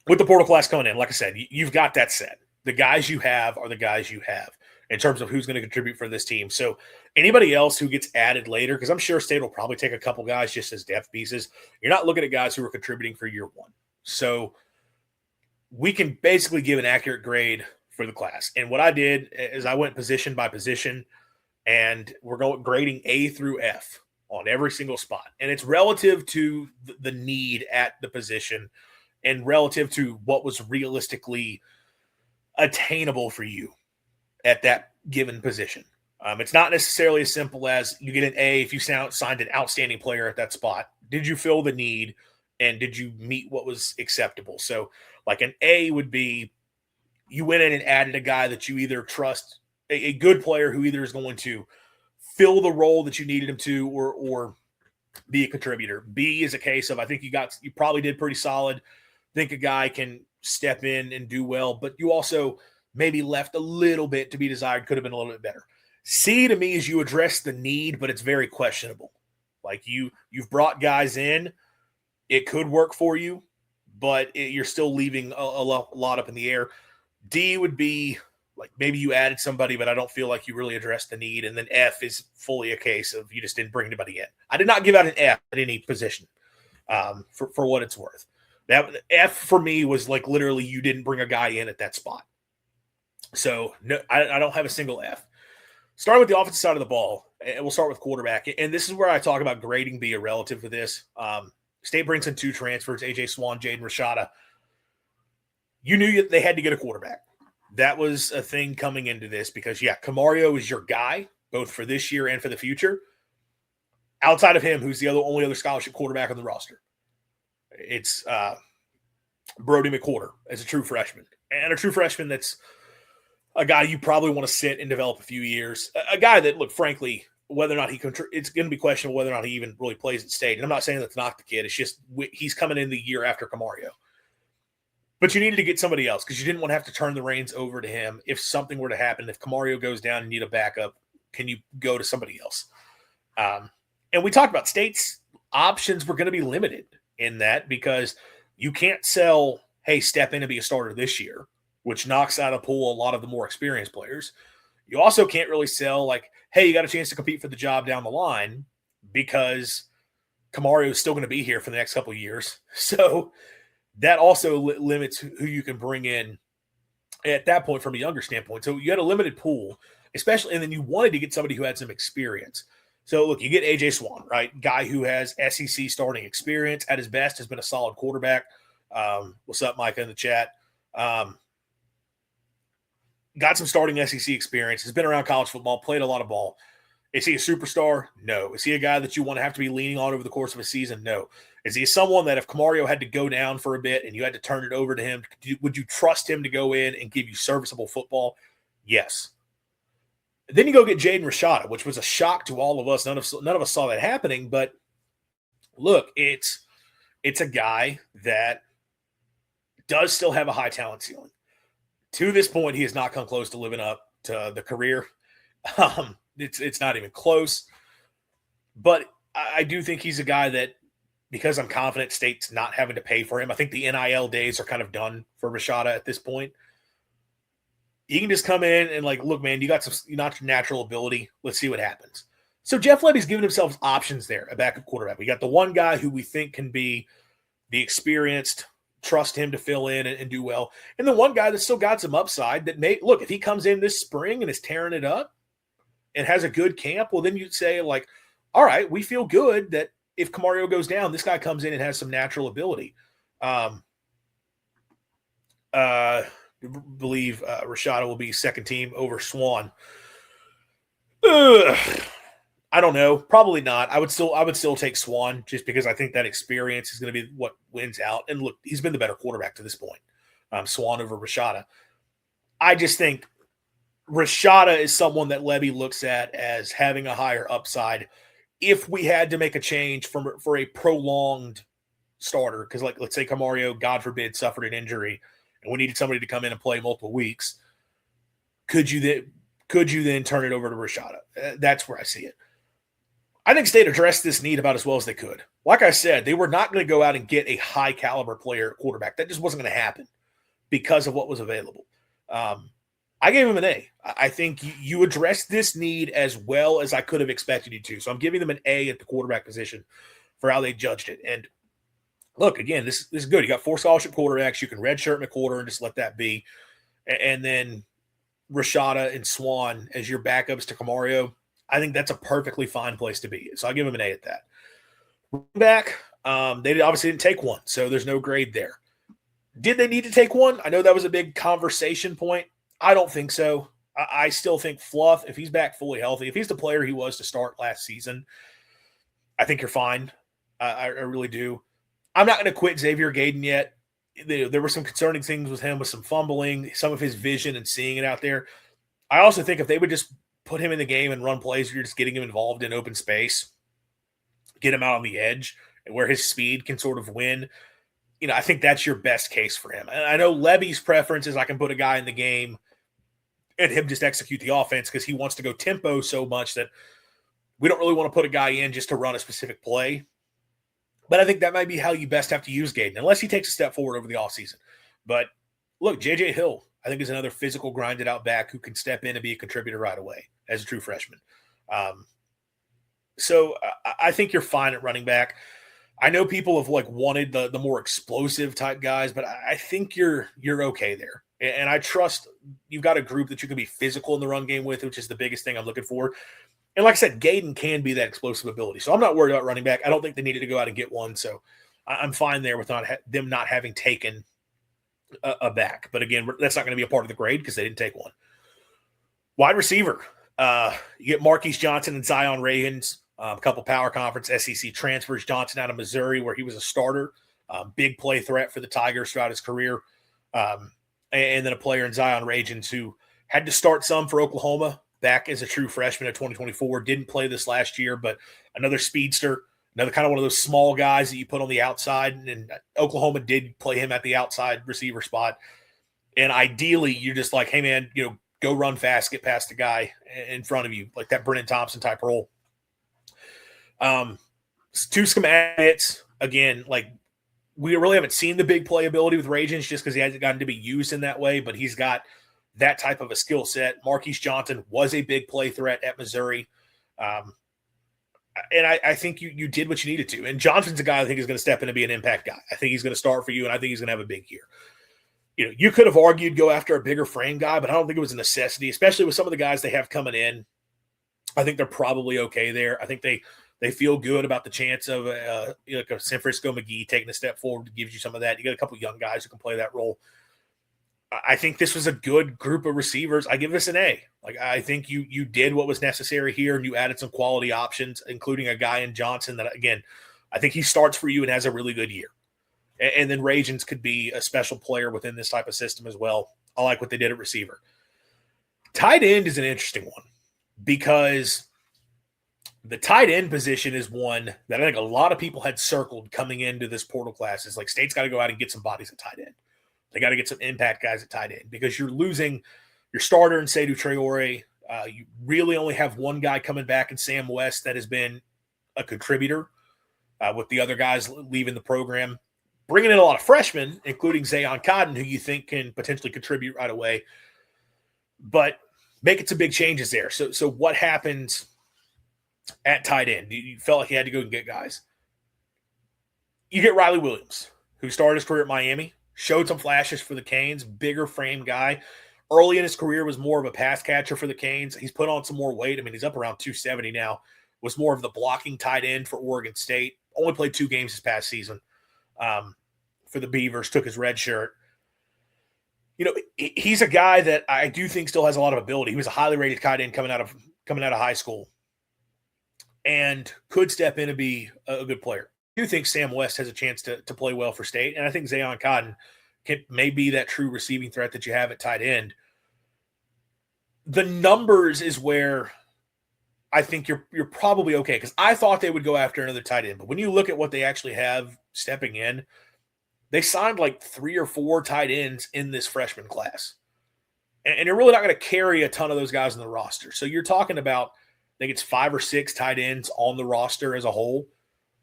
with the portal class coming in, like I said, you've got that set. The guys you have are the guys you have in terms of who's going to contribute for this team. So anybody else who gets added later, because I'm sure State will probably take a couple guys just as depth pieces, you're not looking at guys who are contributing for year one. So we can basically give an accurate grade for the class. And what I did is I went position by position, and we're going grading A through F on every single spot. And it's relative to the need at the position and relative to what was realistically attainable for you at that given position. It's not necessarily as simple as you get an A if you signed an outstanding player at that spot. Did you fill the need, and did you meet what was acceptable? So like an A would be you went in and added a guy that you either trust, a good player who either is going to fill the role that you needed him to or be a contributor. B is a case of I think you probably did pretty solid. Think a guy can step in and do well, but you also maybe left a little bit to be desired, could have been a little bit better. C to me is you address the need, but it's very questionable. Like you've brought guys in, it could work for you, but you're still leaving a lot up in the air. D would be like maybe you added somebody, but I don't feel like you really addressed the need. And then F is fully a case of you just didn't bring anybody in. I did not give out an F at any position for what it's worth. That F for me was like literally you didn't bring a guy in at that spot. So no, I don't have a single F. Starting with the offensive side of the ball, and we'll start with quarterback. And this is where I talk about grading be a relative to this. State brings in two transfers, A.J. Swan, Jaden Rashada. You knew they had to get a quarterback. That was a thing coming into this because, yeah, Camario is your guy, both for this year and for the future. Outside of him, who's the only other scholarship quarterback on the roster? It's Brody McWhorter as a true freshman. And a true freshman that's a guy you probably want to sit and develop a few years. A guy that, look, frankly, whether or not it's going to be questionable whether or not he even really plays at State. And I'm not saying that's not the kid. It's just he's coming in the year after Camario. But you needed to get somebody else because you didn't want to have to turn the reins over to him if something were to happen. If Camario goes down and you need a backup, can you go to somebody else? And we talked about State's options were going to be limited in that because you can't sell, hey, step in and be a starter this year, which knocks out of the pool a lot of the more experienced players. You also can't really sell like, hey, you got a chance to compete for the job down the line because Camario is still going to be here for the next couple of years. So that also limits who you can bring in at that point from a younger standpoint. So you had a limited pool, especially, and then you wanted to get somebody who had some experience. So, look, you get A.J. Swan, right? Guy who has SEC starting experience at his best, has been a solid quarterback. What's up, Micah, in the chat? Got some starting SEC experience, has been around college football, played a lot of ball. Is he a superstar? No. Is he a guy that you want to have to be leaning on over the course of a season? No. Is he someone that if Camario had to go down for a bit and you had to turn it over to him, would you trust him to go in and give you serviceable football? Yes. Then you go get Jaden Rashada, which was a shock to all of us. None of us saw that happening. But look, it's a guy that does still have a high talent ceiling. To this point, he has not come close to living up to the career. It's not even close. But I do think he's a guy that, because I'm confident State's not having to pay for him, I think the NIL days are kind of done for Rashada at this point. He can just come in and like, look, man, you got some natural ability. Let's see what happens. So Jeff Lebby's giving himself options there, a backup quarterback. We got the one guy who we think can be the experienced, trust him to fill in and do well. And the one guy that's still got some upside that may look, if he comes in this spring and is tearing it up and has a good camp, well, then you'd say like, all right, we feel good that if Camario goes down, this guy comes in and has some natural ability. Believe Rashada will be second team over Swan. I don't know. Probably not. I would still take Swan just because I think that experience is going to be what wins out. And look, he's been the better quarterback to this point. Swan over Rashada. I just think Rashada is someone that Lebby looks at as having a higher upside if we had to make a change for a prolonged starter. Because like, let's say Camario, God forbid, suffered an injury and we needed somebody to come in and play multiple weeks. Could you then turn it over to Rashada? That's where I see it. I think State addressed this need about as well as they could. like I said, they were not going to go out and get a high caliber player at quarterback. That just wasn't going to happen because of what was available. I gave him an A. I think you addressed this need as well as I could have expected you to. So I'm giving them an A at the quarterback position for how they judged it. And look, again, this is good. You got 4 scholarship quarterbacks. You can redshirt McWhorter and just let that be. And then Rashada and Swan as your backups to Camario. I think that's a perfectly fine place to be. So I'll give him an A at that. Running back, they obviously didn't take one, so there's no grade there. Did they need to take one? I know that was a big conversation point. I don't think so. I still think Fluff, if he's back fully healthy, if he's the player he was to start last season, I think you're fine. I really do. I'm not going to quit Xavier Gaden yet. There were some concerning things with him, with some fumbling, some of his vision and seeing it out there. I also think if they would just put him in the game and run plays where you're just getting him involved in open space, get him out on the edge and where his speed can sort of win, I think that's your best case for him. And I know Levy's preference is I can put a guy in the game and him just execute the offense because he wants to go tempo so much that we don't really want to put a guy in just to run a specific play. But I think that might be how you best have to use Gaden, unless he takes a step forward over the offseason. But look, J.J. Hill, I think, is another physical, grinded-out back who can step in and be a contributor right away as a true freshman. So I think you're fine at running back. I know people have wanted the more explosive type guys, but I think you're okay there. And I trust you've got a group that you can be physical in the run game with, which is the biggest thing I'm looking for. And like I said, Gaden can be that explosive ability. So I'm not worried about running back. I don't think they needed to go out and get one. So I'm fine there with them not having taken a back. But again, that's not going to be a part of the grade because they didn't take one. Wide receiver. You get Marquise Johnson and Zion Reagans, a couple power conference SEC transfers. Johnson out of Missouri, where he was a starter, big play threat for the Tigers throughout his career. And then a player in Zion Reagans who had to start some for Oklahoma back as a true freshman at 2024. Didn't play this last year, but another speedster, another kind of one of those small guys that you put on the outside. And Oklahoma did play him at the outside receiver spot. And ideally, you're just like, hey, man, go run fast, get past the guy in front of you, like that Brennan Thompson type role. 2 schematics, again, we really haven't seen the big playability with Reagans just because he hasn't gotten to be used in that way, but he's got that type of a skill set. Marquise Johnson was a big play threat at Missouri. And I think you did what you needed to. And Johnson's a guy I think is going to step in and be an impact guy. I think he's going to start for you, and I think he's going to have a big year. You could have argued go after a bigger frame guy, but I don't think it was a necessity, especially with some of the guys they have coming in. I think they're probably okay there. I think they feel good about the chance of like a San Francisco McGee taking a step forward. Gives you some of that. You got a couple young guys who can play that role. I think this was a good group of receivers. I give this an A. I think you did what was necessary here, and you added some quality options, including a guy in Johnson that, again, I think he starts for you and has a really good year. And then Reagans could be a special player within this type of system as well. I like what they did at receiver. Tight end is an interesting one because the tight end position is one that I think a lot of people had circled coming into this portal class. It's like State's got to go out and get some bodies at tight end. They got to get some impact guys at tight end because you're losing your starter in Seydou Traore. You really only have one guy coming back in Sam West that has been a contributor with the other guys leaving the program. Bringing in a lot of freshmen, including Zayon Cotton, who you think can potentially contribute right away. But making some big changes there. So what happens at tight end? You felt like you had to go and get guys. You get Riley Williams, who started his career at Miami, showed some flashes for the Canes, bigger frame guy. Early in his career was more of a pass catcher for the Canes. He's put on some more weight. I mean, he's up around 270 now. Was more of the blocking tight end for Oregon State. Only played 2 games this past season for the Beavers, took his red shirt. He's a guy that I do think still has a lot of ability. He was a highly rated tight end coming out of high school and could step in and be a good player. I do think Sam West has a chance to play well for State, and I think Zayon Cotton may be that true receiving threat that you have at tight end. The numbers is where I think you're probably okay because I thought they would go after another tight end, but when you look at what they actually have stepping in, they signed like 3 or 4 tight ends in this freshman class, and you're really not going to carry a ton of those guys on the roster. So you're talking about, I think it's 5 or 6 tight ends on the roster as a whole.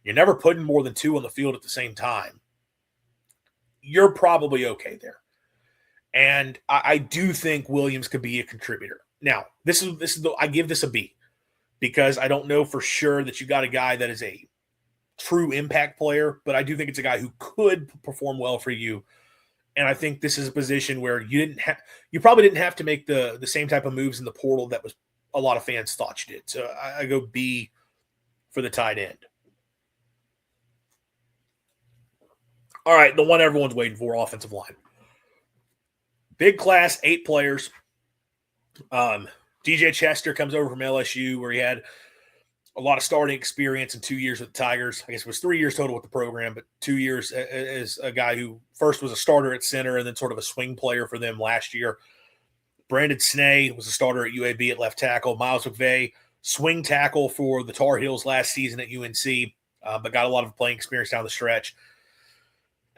you're never putting more than 2 on the field at the same time, you're probably okay there. And I do think Williams could be a contributor. Now, I give this a B because I don't know for sure that you got a guy that is a true impact player, but I do think it's a guy who could perform well for you. And I think this is a position where you probably didn't have to make the same type of moves in the portal that was a lot of fans thought you did. So I go B for the tight end. All right, the one everyone's waiting for, offensive line. Big class, 8 players. DJ Chester comes over from LSU, where he had a lot of starting experience in 2 years with the Tigers. I guess it was 3 years total with the program, but 2 years as a guy who first was a starter at center and then sort of a swing player for them last year. Brandon Snee was a starter at UAB at left tackle. Miles McVay, swing tackle for the Tar Heels last season at UNC, but got a lot of playing experience down the stretch.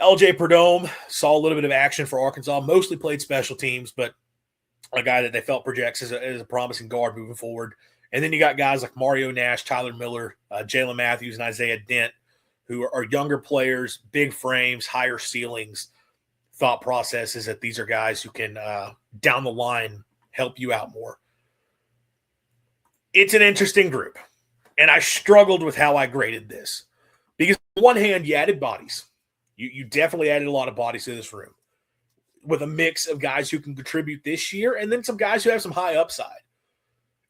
LJ Perdome saw a little bit of action for Arkansas, mostly played special teams, but a guy that they felt projects as a promising guard moving forward. And then you got guys like Mario Nash, Tyler Miller, Jalen Matthews, and Isaiah Dent, who are younger players, big frames, higher ceilings. Thought process is that these are guys who can, down the line, help you out more. It's an interesting group, and I struggled with how I graded this. Because on one hand, you added bodies. You definitely added a lot of bodies to this room with a mix of guys who can contribute this year and then some guys who have some high upside.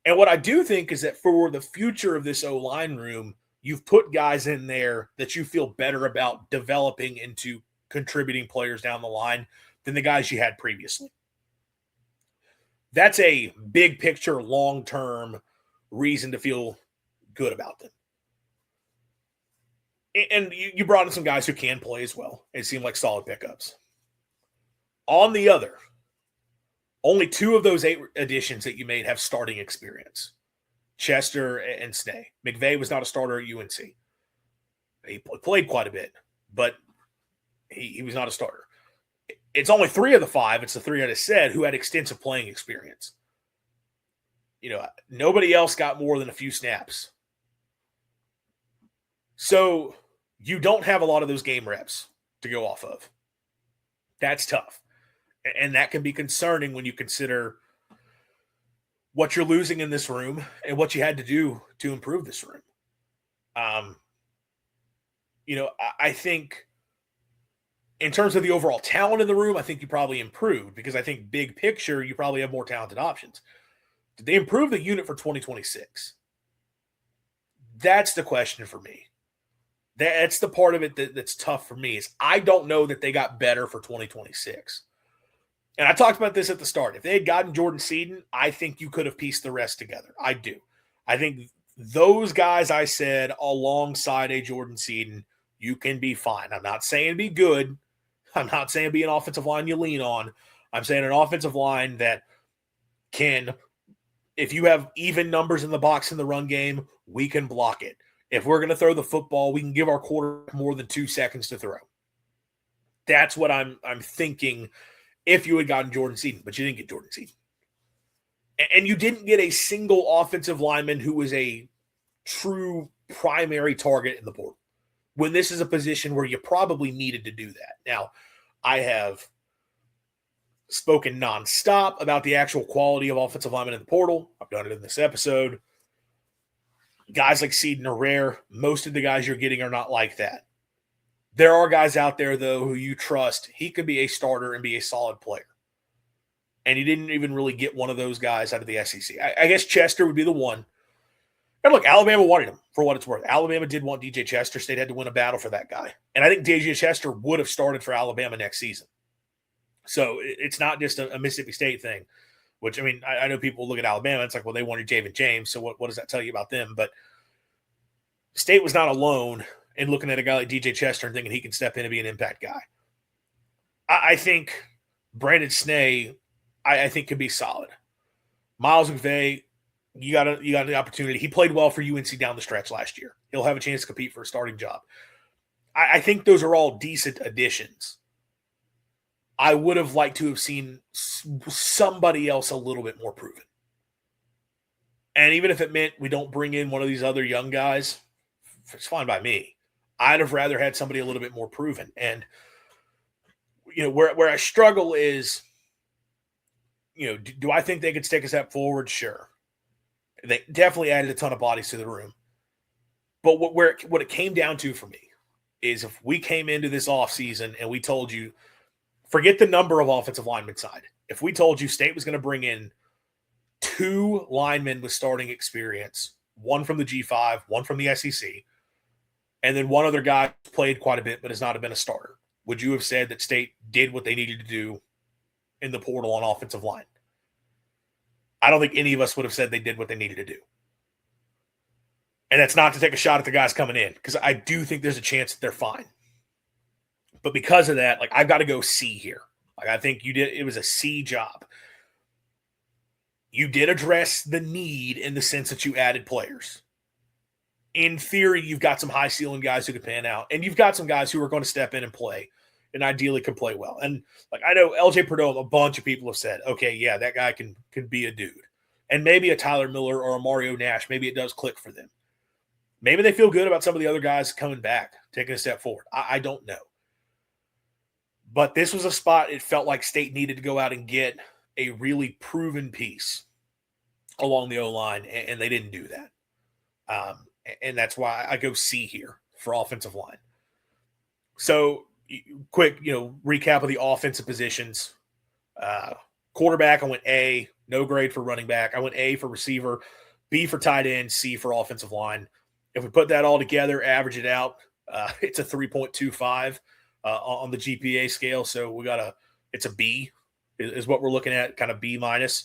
And what I do think is that for the future of this O-line room, you've put guys in there that you feel better about developing into contributing players down the line than the guys you had previously. That's a big picture, long-term reason to feel good about them. And you brought in some guys who can play as well. It seemed like solid pickups. On the other, only 2 of those 8 additions that you made have starting experience. Chester and Snee. McVay was not a starter at UNC. He played quite a bit, but he was not a starter. It's only 3 of the 5, it's the 3 I just said, who had extensive playing experience. Nobody else got more than a few snaps. So you don't have a lot of those game reps to go off of. That's tough. And that can be concerning when you consider what you're losing in this room and what you had to do to improve this room. I think in terms of the overall talent in the room, I think you probably improved because I think big picture, you probably have more talented options. Did they improve the unit for 2026? That's the question for me. That's the part of it that's tough for me is I don't know that they got better for 2026. And I talked about this at the start. If they had gotten Jordan Seaton, I think you could have pieced the rest together. I do. I think those guys I said alongside a Jordan Seaton, you can be fine. I'm not saying be good. I'm not saying be an offensive line you lean on. I'm saying an offensive line that can, if you have even numbers in the box in the run game, we can block it. If we're going to throw the football, we can give our quarterback more than 2 seconds to throw. That's what I'm thinking if you had gotten Jordan Seaton, but you didn't get Jordan Seaton. And you didn't get a single offensive lineman who was a true primary target in the portal, when this is a position where you probably needed to do that. Now, I have spoken nonstop about the actual quality of offensive linemen in the portal. I've done it in this episode. Guys like Seaton are rare. Most of the guys you're getting are not like that. There are guys out there, though, who you trust. He could be a starter and be a solid player. And you didn't even really get one of those guys out of the SEC. I guess Chester would be the one. And look, Alabama wanted him for what it's worth. Alabama did want DJ Chester. State had to win a battle for that guy. And I think DJ Chester would have started for Alabama next season. So it's not just a Mississippi State thing, which, I mean, I know people look at Alabama. It's like, well, they wanted Javen James. So what does that tell you about them? But State was not alone in looking at a guy like DJ Chester and thinking he can step in and be an impact guy. I think Brandon Snee, I think, could be solid. Miles McVay, you got the opportunity. He played well for UNC down the stretch last year. He'll have a chance to compete for a starting job. I think those are all decent additions. I would have liked to have seen somebody else a little bit more proven. And even if it meant we don't bring in one of these other young guys, it's fine by me. I'd have rather had somebody a little bit more proven. And, where I struggle is, do I think they could take a step forward? Sure. They definitely added a ton of bodies to the room. But what it came down to for me is if we came into this offseason and we told you, forget the number of offensive linemen side. If we told you State was going to bring in 2 linemen with starting experience, one from the G5, one from the SEC, and then one other guy played quite a bit but has not been a starter, would you have said that State did what they needed to do in the portal on offensive line? I don't think any of us would have said they did what they needed to do. And that's not to take a shot at the guys coming in, because I do think there's a chance that they're fine. But because of that, I've got to go C here. I think it was a C job. You did address the need in the sense that you added players. In theory, you've got some high ceiling guys who can pan out, and you've got some guys who are going to step in and play, and ideally can play well. And I know LJ Perdome, a bunch of people have said, okay, yeah, that guy can be a dude. And maybe a Tyler Miller or a Mario Nash, maybe it does click for them. Maybe they feel good about some of the other guys coming back, taking a step forward. I don't know. But this was a spot it felt like State needed to go out and get a really proven piece along the O-line, and they didn't do that. And that's why I go C here for offensive line. So, quick, recap of the offensive positions. Quarterback, I went A. No grade for running back. I went A for receiver, B for tight end, C for offensive line. If we put that all together, average it out, it's a 3.25 on the GPA scale. So it's a B is what we're looking at, kind of B minus.